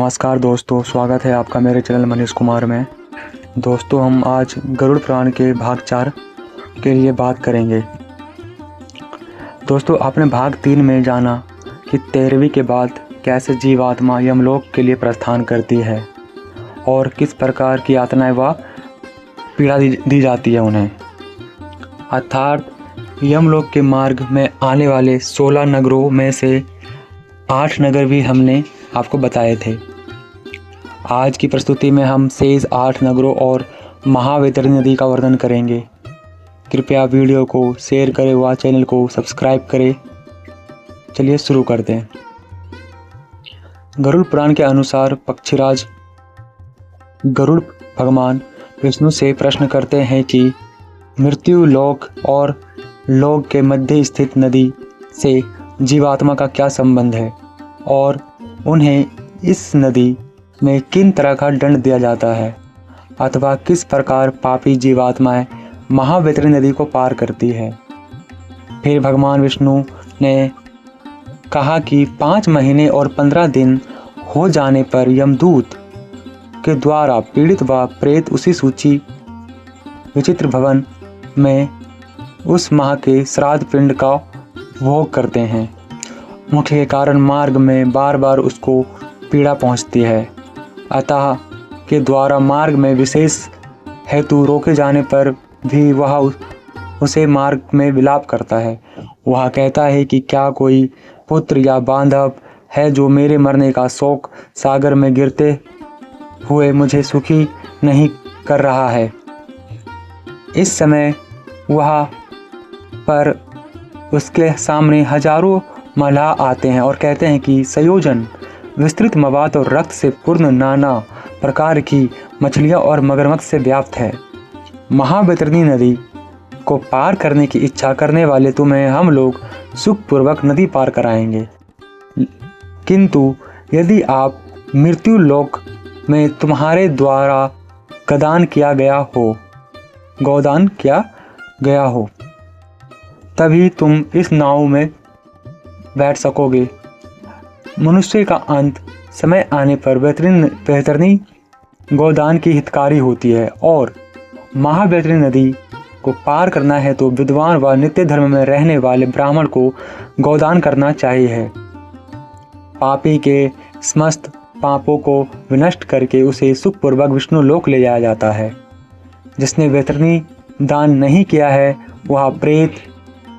नमस्कार दोस्तों, स्वागत है आपका मेरे चैनल मनीष कुमार में। दोस्तों, हम आज गरुड़ पुराण के भाग 4 के लिए बात करेंगे। दोस्तों, आपने भाग 3 में जाना कि 13वीं के बाद कैसे जीवात्मा यमलोक के लिए प्रस्थान करती है और किस प्रकार की यातनाएं व पीड़ा दी जाती है उन्हें। अर्थात यमलोक के मार्ग में आने वाले 16 नगरों में से 8 नगर भी हमने आपको बताए थे। आज की प्रस्तुति में हम शेष 8 नगरों और महावैतरणी नदी का वर्णन करेंगे। कृपया वीडियो को शेयर करें व चैनल को सब्सक्राइब करें। चलिए शुरू करते हैं। गरुड़ पुराण के अनुसार पक्षीराज गरुड़ भगवान विष्णु से प्रश्न करते हैं कि मृत्यु लोक और लोक के मध्य स्थित नदी से जीवात्मा का क्या संबंध है और उन्हें इस नदी में किन तरह का दंड दिया जाता है अथवा किस प्रकार पापी जीवात्माएं महावैतरणी नदी को पार करती है। फिर भगवान विष्णु ने कहा कि 5 महीने और 15 दिन हो जाने पर यमदूत के द्वारा पीड़ित व प्रेत उसी सूची विचित्र भवन में उस माह के श्राद्ध पिंड का भोग करते हैं। मुख्य कारण मार्ग में बार बार उसको पीड़ा पहुंचती है, अतः के द्वारा मार्ग में विशेष हेतु रोके जाने पर भी वह उसे मार्ग में विलाप करता है। वह कहता है कि क्या कोई पुत्र या बांधव है जो मेरे मरने का शोक सागर में गिरते हुए मुझे सुखी नहीं कर रहा है। इस समय वह पर उसके सामने हजारों मल्लाह आते हैं और कहते हैं कि संयोजन विस्तृत मवाद और रक्त से पूर्ण नाना प्रकार की मछलियां और मगरमच्छ से व्याप्त है। महावैतरणी नदी को पार करने की इच्छा करने वाले तुम्हें हम लोग सुखपूर्वक नदी पार कराएंगे, किंतु यदि आप मृत्यु लोक में तुम्हारे द्वारा गोदान किया गया हो तभी तुम इस नाव में बैठ सकोगे। मनुष्य का अंत समय आने पर वैतरणी गोदान की हितकारी होती है और महावैतरणी नदी को पार करना है तो विद्वान व नित्य धर्म में रहने वाले ब्राह्मण को गोदान करना चाहिए। पापी के समस्त पापों को विनष्ट करके उसे सुखपूर्वक विष्णु लोक ले जाया जाता है। जिसने वैतरणी दान नहीं किया है वह प्रेत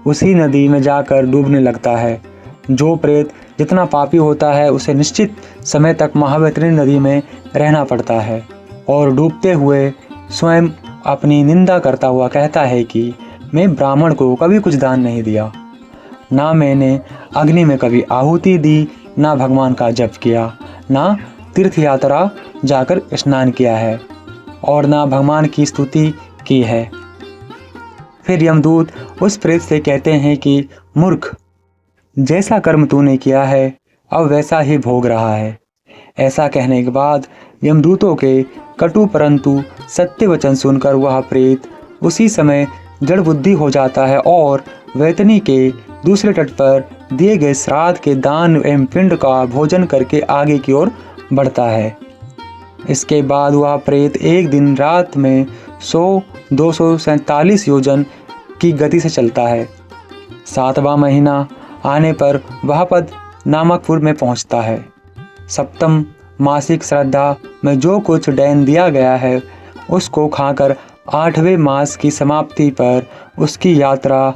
उसी नदी में जाकर डूबने लगता है। जो प्रेत जितना पापी होता है उसे निश्चित समय तक महावैतरणी नदी में रहना पड़ता है और डूबते हुए स्वयं अपनी निंदा करता हुआ कहता है कि मैं ब्राह्मण को कभी कुछ दान नहीं दिया, ना मैंने अग्नि में कभी आहुति दी, ना भगवान का जप किया, ना तीर्थ यात्रा जाकर स्नान किया है और ना भगवान की स्तुति की है। फिर यमदूत उस प्रेत से कहते हैं कि मूर्ख, जैसा कर्म तूने किया है अब वैसा ही भोग रहा है। ऐसा कहने के बाद यमदूतों के कटु परंतु सत्य वचन सुनकर वह प्रेत उसी समय जड़ बुद्धि हो जाता है और वैतरणी के दूसरे तट पर दिए गए श्राद्ध के दान एवं पिंड का भोजन करके आगे की ओर बढ़ता है। इसके बाद वह प्रेत एक दिन रात में 247 योजन की गति से चलता है। 7वां महीना आने पर वह पद नामकपुर में पहुंचता है। सप्तम मासिक श्रद्धा में जो कुछ डैन दिया गया है उसको खाकर 8वें मास की समाप्ति पर उसकी यात्रा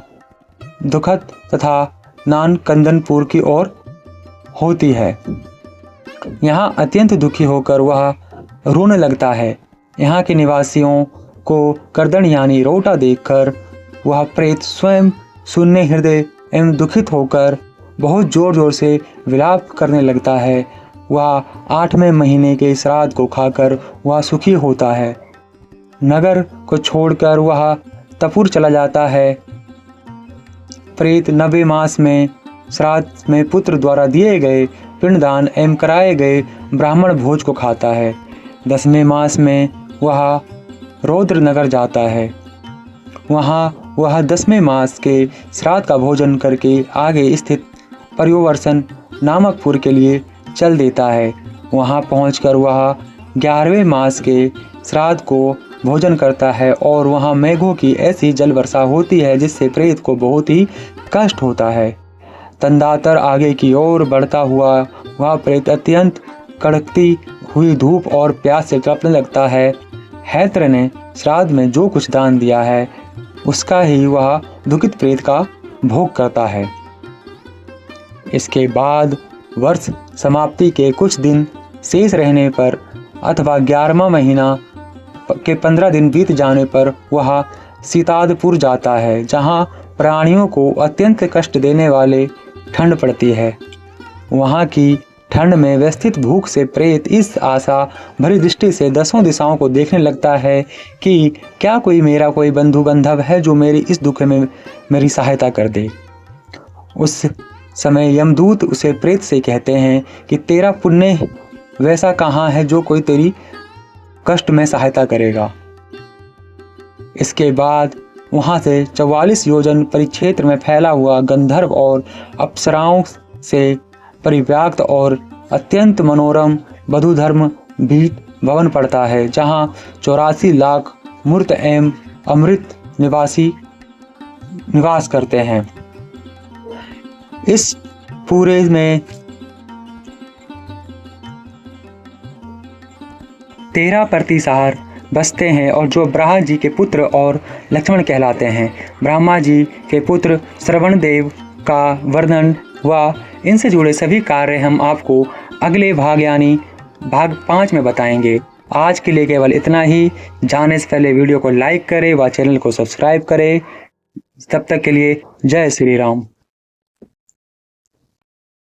दुखद तथा नानकंदनपुर की ओर होती है। यहाँ अत्यंत दुखी होकर वह रोने लगता है। यहाँ के निवासियों को कर्दन यानी रोटा देखकर वह प्रेत स्वयं शून्य हृदय एवं दुखित होकर बहुत जोर जोर से विलाप करने लगता है। वह 8वें महीने के श्राद्ध को खाकर वह सुखी होता है। नगर को छोड़कर वह तपुर चला जाता है। प्रेत 90 मास में श्राद्ध में पुत्र द्वारा दिए गए पिंडदान एवं कराए गए ब्राह्मण भोज को खाता है। 10वें मास में वह रौद्र नगर जाता है। वहाँ वह 10वें मास के श्राद्ध का भोजन करके आगे स्थित पर्योवर्सन नामकपुर के लिए चल देता है। वहाँ पहुंचकर वह 11वें मास के श्राद्ध को भोजन करता है और वहाँ मेघों की ऐसी जल वर्षा होती है जिससे प्रेत को बहुत ही कष्ट होता है। तंदातर आगे की ओर बढ़ता हुआ वह प्रेत अत्यंत कड़कती हुई धूप और प्यास से तड़पने लगता है। हैत्र ने श्राद्ध में जो कुछ दान दिया है उसका ही वह दुखित प्रेत का भोग करता है। इसके बाद वर्ष समाप्ति के कुछ दिन शेष रहने पर अथवा 11वां महीना के 15 दिन बीत जाने पर वह सीतादपुर जाता है, जहाँ प्राणियों को अत्यंत कष्ट देने वाले ठंड पड़ती है। वहाँ की ठंड में व्यवस्थित भूख से प्रेत इस आशा भरी दृष्टि से 10 दिशाओं को देखने लगता है कि क्या मेरा कोई बंधु बांधव है जो मेरी इस दुख में मेरी सहायता कर दे। उस समय यमदूत उसे प्रेत से कहते हैं कि तेरा पुण्य वैसा कहाँ है जो कोई तेरी कष्ट में सहायता करेगा। इसके बाद वहाँ से 44 योजन परिक्षेत्र में फैला हुआ गंधर्व और अप्सराओं से परिव्याप्त और अत्यंत मनोरम वधुधर्म भीट भवन पड़ता है, जहाँ 84 लाख मूर्त एवं अमृत निवासी निवास करते हैं। इस पूरे में 13 प्रतिसार बसते हैं और जो ब्रह्मा जी के पुत्र और लक्ष्मण कहलाते हैं। ब्रह्मा जी के पुत्र श्रवण देव का वर्णन व इनसे जुड़े सभी कार्य हम आपको अगले भाग यानी भाग 5 में बताएंगे। आज के लिए केवल इतना ही। जाने से पहले वीडियो को लाइक करें व चैनल को सब्सक्राइब करें। तब तक के लिए जय श्री राम।